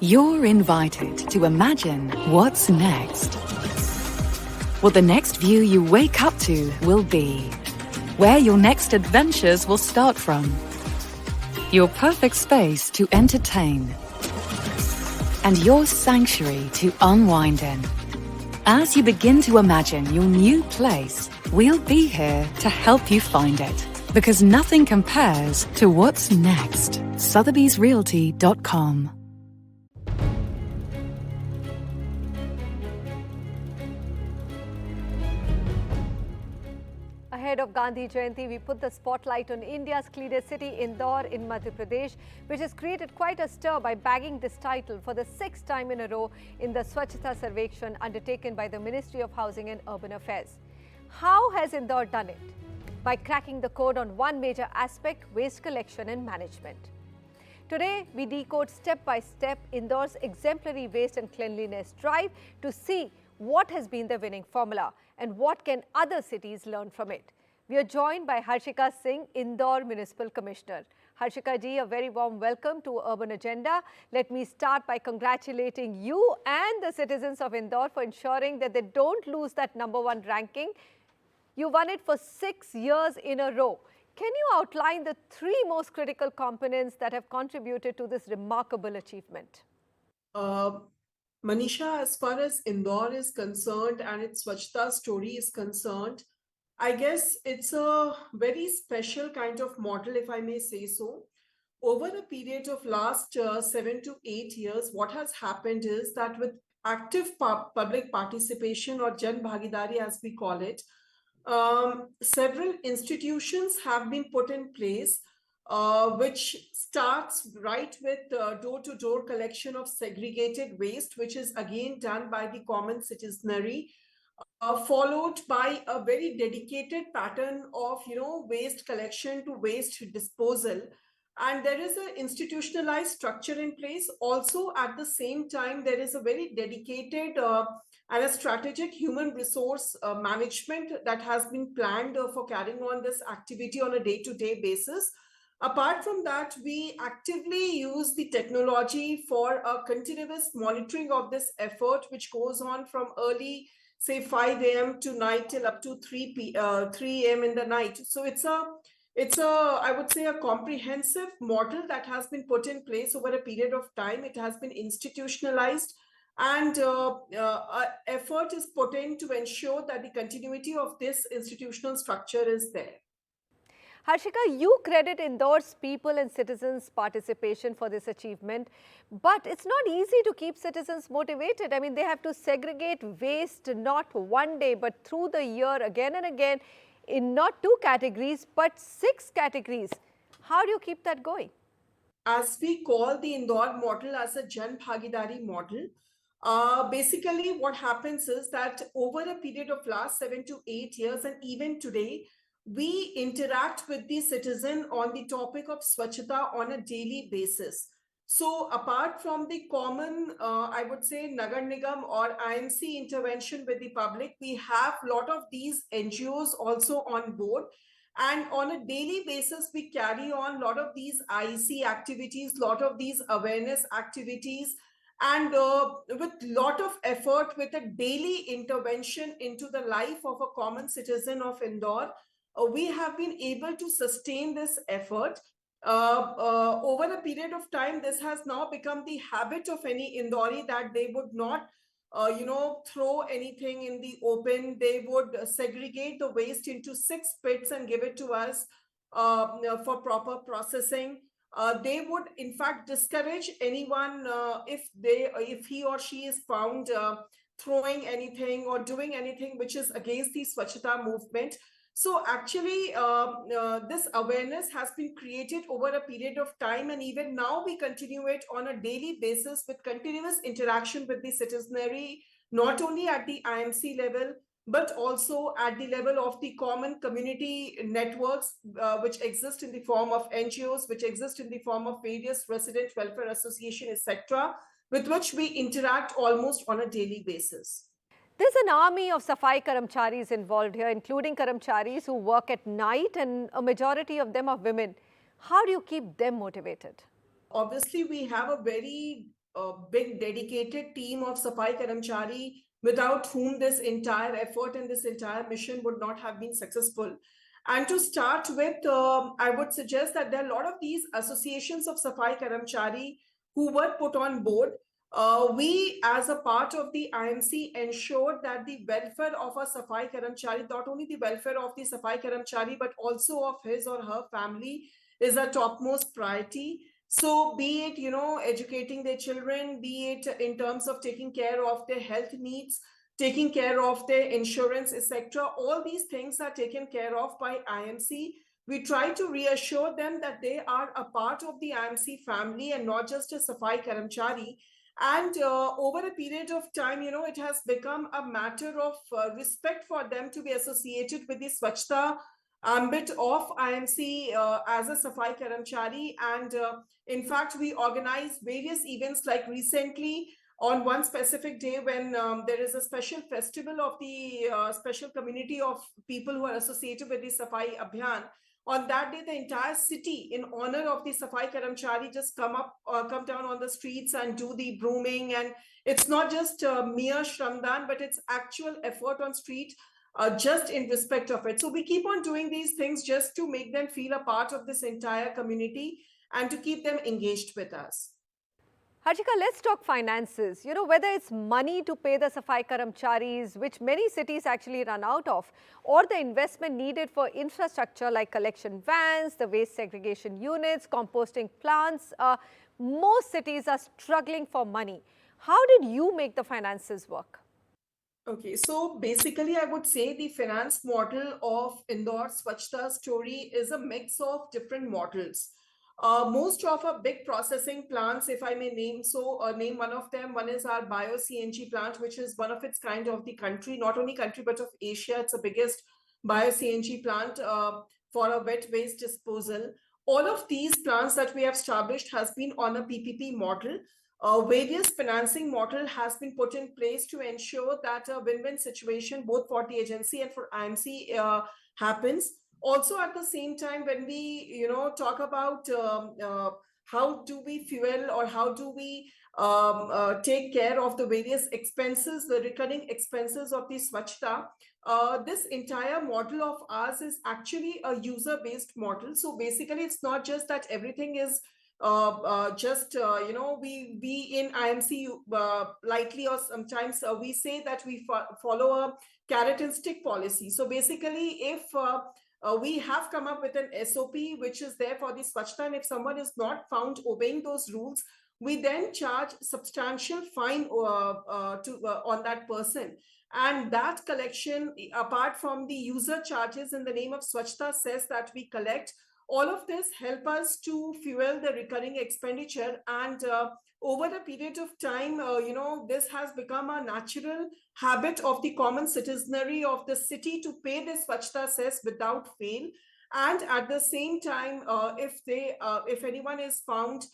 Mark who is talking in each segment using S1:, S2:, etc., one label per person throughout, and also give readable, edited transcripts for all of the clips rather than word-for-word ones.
S1: You're invited to imagine what's next. What the next view you wake up to will be. Where your next adventures will start from. Your perfect space to entertain. And your sanctuary to unwind in. As you begin to imagine your new place, we'll be here to help you find it. Because nothing compares to what's next. Sotheby'sRealty.com.
S2: Ahead of Gandhi Jayanti, we put the spotlight on India's cleanest city, Indore in Madhya Pradesh, which has created quite a stir by bagging this title for the 6th time in a row in the Swachhta Survekshan undertaken by the Ministry of Housing and Urban Affairs. How has Indore done it? By cracking the code on one major aspect, waste collection and management. Today, we decode step by step Indore's exemplary waste and cleanliness drive to see what has been the winning formula and what can other cities learn from it. We are joined by Harshika Singh, Indore Municipal Commissioner. Harshika ji, a very warm welcome to Urban Agenda. Let me start by congratulating you and the citizens of Indore for ensuring that they don't lose that #1 ranking. You won it for 6 years in a row. Can you outline the 3 most critical components that have contributed to this remarkable achievement?
S3: Manisha, as far as Indore is concerned and its Swachhta story is concerned, I guess it's a very special kind of model, if I may say so. Over a period of last 7 to 8 years, what has happened is that with active public participation, or Jan Bhagidari as we call it, several institutions have been put in place, which starts right with door-to-door collection of segregated waste, which is again done by the common citizenry, followed by a very dedicated pattern of waste collection to waste disposal. And there is an institutionalized structure in place. Also, at the same time, there is a very dedicated and a strategic human resource management that has been planned for carrying on this activity on a day-to-day basis. Apart from that, we actively use the technology for a continuous monitoring of this effort, which goes on from early, say 5 a.m. to night till up to 3 a.m. in the night. So it's a, I would say, a comprehensive model that has been put in place over a period of time. It has been institutionalized, and effort is put in to ensure that the continuity of this institutional structure is there.
S2: Harshika, you credit Indore's people and citizens' participation for this achievement, but it's not easy to keep citizens motivated. I mean, they have to segregate waste not one day, but through the year again and again in not 2 categories, but 6 categories. How do you keep that going?
S3: As we call the Indore model as a Jan Bhagidari model, basically what happens is that over a period of last 7 to 8 years and even today, we interact with the citizen on the topic of Swachhta on a daily basis. So apart from the common, I would say, Nagar Nigam or IMC intervention with the public, we have a lot of these NGOs also on board. And on a daily basis, we carry on a lot of these IEC activities, a lot of these awareness activities, and with a lot of effort, with a daily intervention into the life of a common citizen of Indore, we have been able to sustain this effort. Over a period of time, this has now become the habit of any Indori that they would not, throw anything in the open. They would segregate the waste into 6 pits and give it to us for proper processing. They would, in fact, discourage anyone if he or she is found throwing anything or doing anything which is against the Swachhta movement. So actually, this awareness has been created over a period of time, and even now we continue it on a daily basis with continuous interaction with the citizenry, not only at the IMC level, but also at the level of the common community networks, which exist in the form of NGOs, which exist in the form of various resident welfare associations, etc., with which we interact almost on a daily basis.
S2: There's an army of Safai Karamcharis involved here, including Karamcharis who work at night, and a majority of them are women. How do you keep them motivated?
S3: Obviously, we have a very big dedicated team of Safai Karamchari, without whom this entire effort and this entire mission would not have been successful. And to start with, I would suggest that there are a lot of these associations of Safai Karamchari who were put on board. We, as a part of the IMC, ensured that the welfare of a Safai Karamchari, not only the welfare of the Safai Karamchari, but also of his or her family, is a topmost priority. So be it, educating their children, be it in terms of taking care of their health needs, taking care of their insurance, etc. All these things are taken care of by IMC. We try to reassure them that they are a part of the IMC family and not just a Safai Karamchari. And over a period of time, it has become a matter of respect for them to be associated with the Swachhta ambit of IMC as a Safai Karamchari. And in fact, we organize various events, like recently on one specific day when there is a special festival of the special community of people who are associated with the Safai Abhiyan. On that day, the entire city, in honor of the Safai Karamchari, just come down on the streets and do the brooming. And it's not just mere shramdan, but it's actual effort on street, just in respect of it. So we keep on doing these things just to make them feel a part of this entire community and to keep them engaged with us.
S2: Harshika, let's talk finances. Whether it's money to pay the Safai Karamcharis, which many cities actually run out of, or the investment needed for infrastructure like collection vans, the waste segregation units, composting plants, most cities are struggling for money. How did you make the finances work?
S3: Okay, so basically I would say the finance model of Indore Swachhta story is a mix of different models. Most of our big processing plants, if I may name one of them. One is our bio-CNG plant, which is one of its kind of the country, not only country, but of Asia. It's the biggest bio-CNG plant for a wet waste disposal. All of these plants that we have established has been on a PPP model. Various financing model has been put in place to ensure that a win-win situation both for the agency and for IMC happens. Also, at the same time, when we talk about how do we fuel or how do we take care of the various expenses, the recurring expenses of the Swachhta, this entire model of ours is actually a user-based model. So basically, it's not just that everything is we in IMC lightly, or sometimes we say that we follow a carrot and stick policy. So basically, if we have come up with an SOP which is there for the Swachhta, and if someone is not found obeying those rules, we then charge substantial fine on that person. And that collection, apart from the user charges in the name of Swachhta cess that we collect, all of this help us to fuel the recurring expenditure. And over a period of time, this has become a natural habit of the common citizenry of the city to pay this Swachhta cess without fail. And at the same time, if anyone is found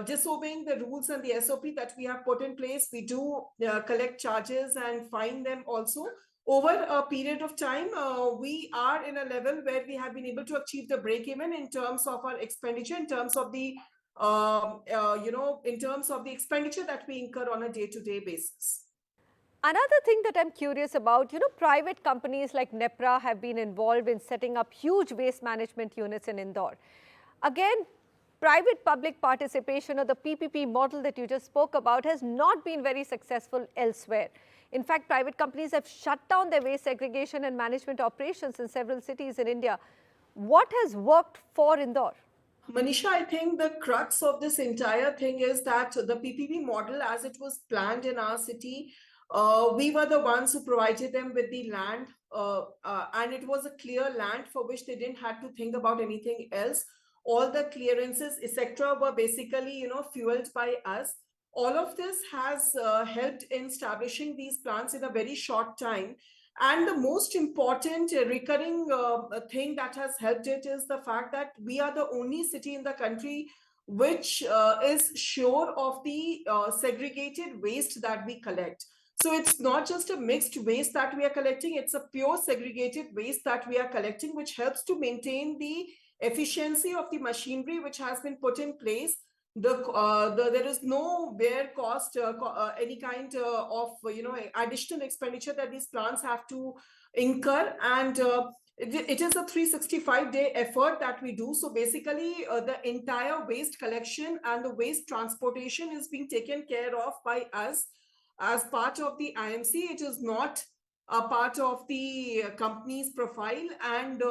S3: disobeying the rules and the SOP that we have put in place, we do collect charges and fine them also. Over a period of time, we are in a level where we have been able to achieve the break even in terms of our expenditure, in terms of the expenditure that we incur on a day-to-day basis.
S2: Another thing that I'm curious about, private companies like NEPRA have been involved in setting up huge waste management units in Indore. Again, private-public participation, or the PPP model that you just spoke about, has not been very successful elsewhere. In fact, private companies have shut down their waste segregation and management operations in several cities in India. What has worked for Indore?
S3: Manisha, I think the crux of this entire thing is that the PPP model, as it was planned in our city, we were the ones who provided them with the land, and it was a clear land for which they didn't have to think about anything else. All the clearances, etc., were basically, fueled by us. All of this has helped in establishing these plants in a very short time. And the most important recurring thing that has helped it is the fact that we are the only city in the country which is sure of the segregated waste that we collect. So it's not just a mixed waste that we are collecting, it's a pure segregated waste that we are collecting, which helps to maintain the efficiency of the machinery which has been put in place. there is no bare cost, any kind of additional expenditure that these plants have to incur, and it is a 365-day effort that we do. So basically, the entire waste collection and the waste transportation is being taken care of by us as part of the IMC. It is not a part of the company's profile, and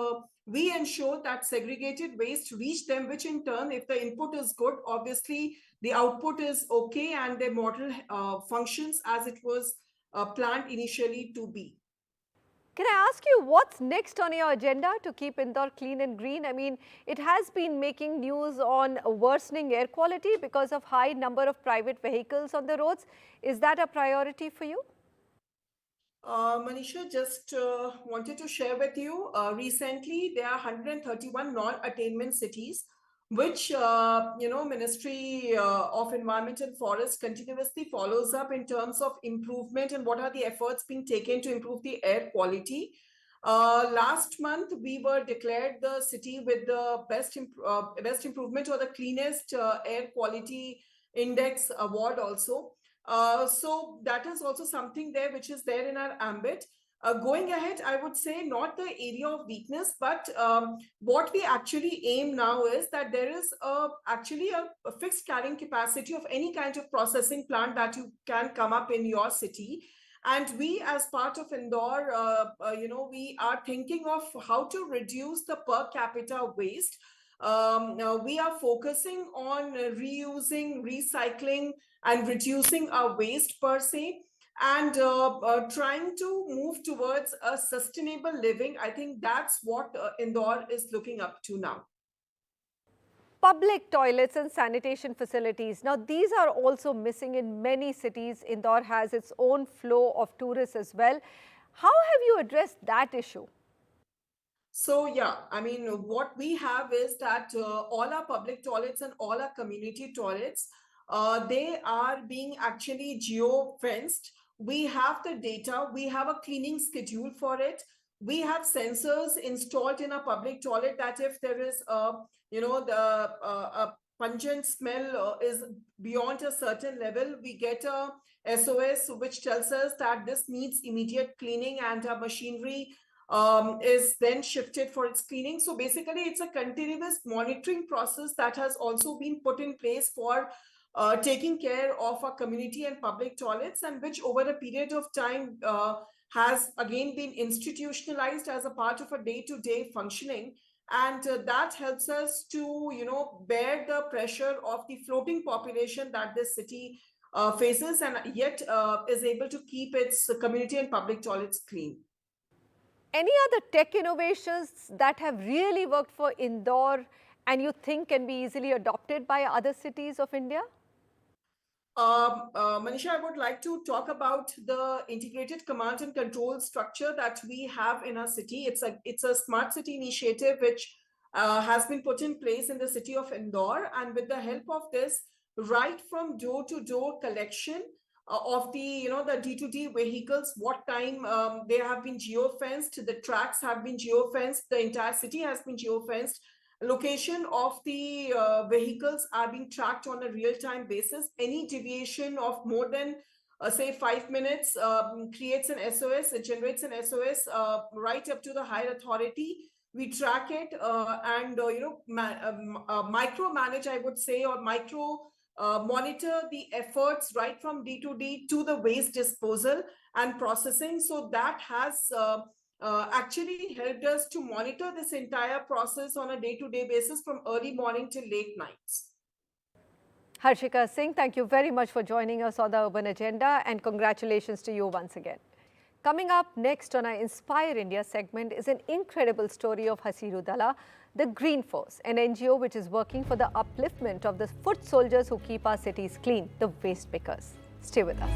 S3: we ensure that segregated waste reach them, which in turn, if the input is good, obviously the output is okay, and the model functions as it was planned initially to be.
S2: Can I ask you what's next on your agenda to keep Indore clean and green? I mean, it has been making news on worsening air quality because of high number of private vehicles on the roads. Is that a priority for you?
S3: Manisha, just wanted to share with you, recently there are 131 non-attainment cities, which, Ministry of Environment and Forest continuously follows up in terms of improvement and what are the efforts being taken to improve the air quality. Last month, we were declared the city with the best improvement or the cleanest air quality index award also. So that is also something there which is there in our ambit. Going ahead, I would say not the area of weakness, but what we actually aim now is that there is actually a fixed carrying capacity of any kind of processing plant that you can come up in your city. And we, as part of Indore, we are thinking of how to reduce the per capita waste. We are focusing on reusing, recycling, and reducing our waste per se, and trying to move towards a sustainable living. I think that's what Indore is looking up to now.
S2: Public toilets and sanitation facilities. Now, these are also missing in many cities. Indore has its own flow of tourists as well. How have you addressed that issue?
S3: So, yeah, I mean, what we have is that all our public toilets and all our community toilets, they are being actually geo-fenced. We have the data, we have a cleaning schedule for it. We have sensors installed in a public toilet that if there is a pungent smell is beyond a certain level, we get a SOS which tells us that this needs immediate cleaning, and our machinery is then shifted for its cleaning. So basically, it's a continuous monitoring process that has also been put in place for taking care of our community and public toilets, and which over a period of time has again been institutionalized as a part of a day-to-day functioning. And that helps us to, bear the pressure of the floating population that this city faces, and yet is able to keep its community and public toilets clean.
S2: Any other tech innovations that have really worked for Indore and you think can be easily adopted by other cities of India?
S3: Manisha, I would like to talk about the integrated command and control structure that we have in our city. It's a smart city initiative which has been put in place in the city of Indore, and with the help of this, right from door-to-door collection of the D2D vehicles, what time they have been geo-fenced, the tracks have been geo-fenced, the entire city has been geo-fenced. Location of the vehicles are being tracked on a real-time basis. Any deviation of more than say 5 minutes creates an SOS. It generates an SOS right up to the higher authority. We track it and micromanage, I would say, or monitor the efforts right from D2D to the waste disposal and processing. So that has actually helped us to monitor this entire process on a day-to-day basis from early morning till late nights.
S2: Harshika Singh, thank you very much for joining us on the Urban Agenda, and congratulations to you once again. Coming up next on our Inspire India segment is an incredible story of Hasiru Dala, the Green Force, an NGO which is working for the upliftment of the foot soldiers who keep our cities clean, the waste pickers. Stay with us.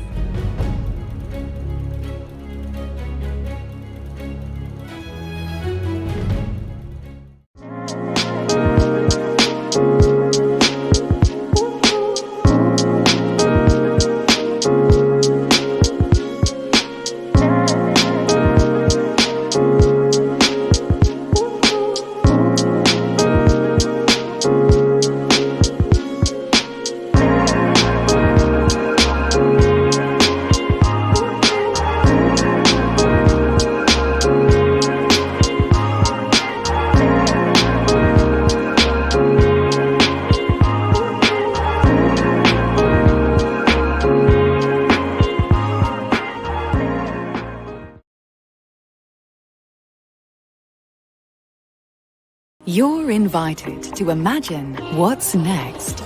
S1: You're invited to imagine what's next.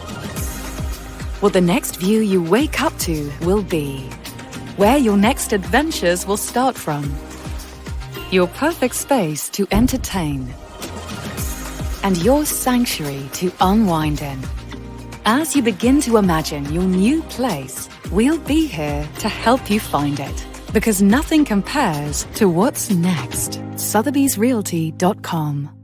S1: What the next view you wake up to will be. Where your next adventures will start from. Your perfect space to entertain. And your sanctuary to unwind in. As you begin to imagine your new place, we'll be here to help you find it. Because nothing compares to what's next. Sotheby'sRealty.com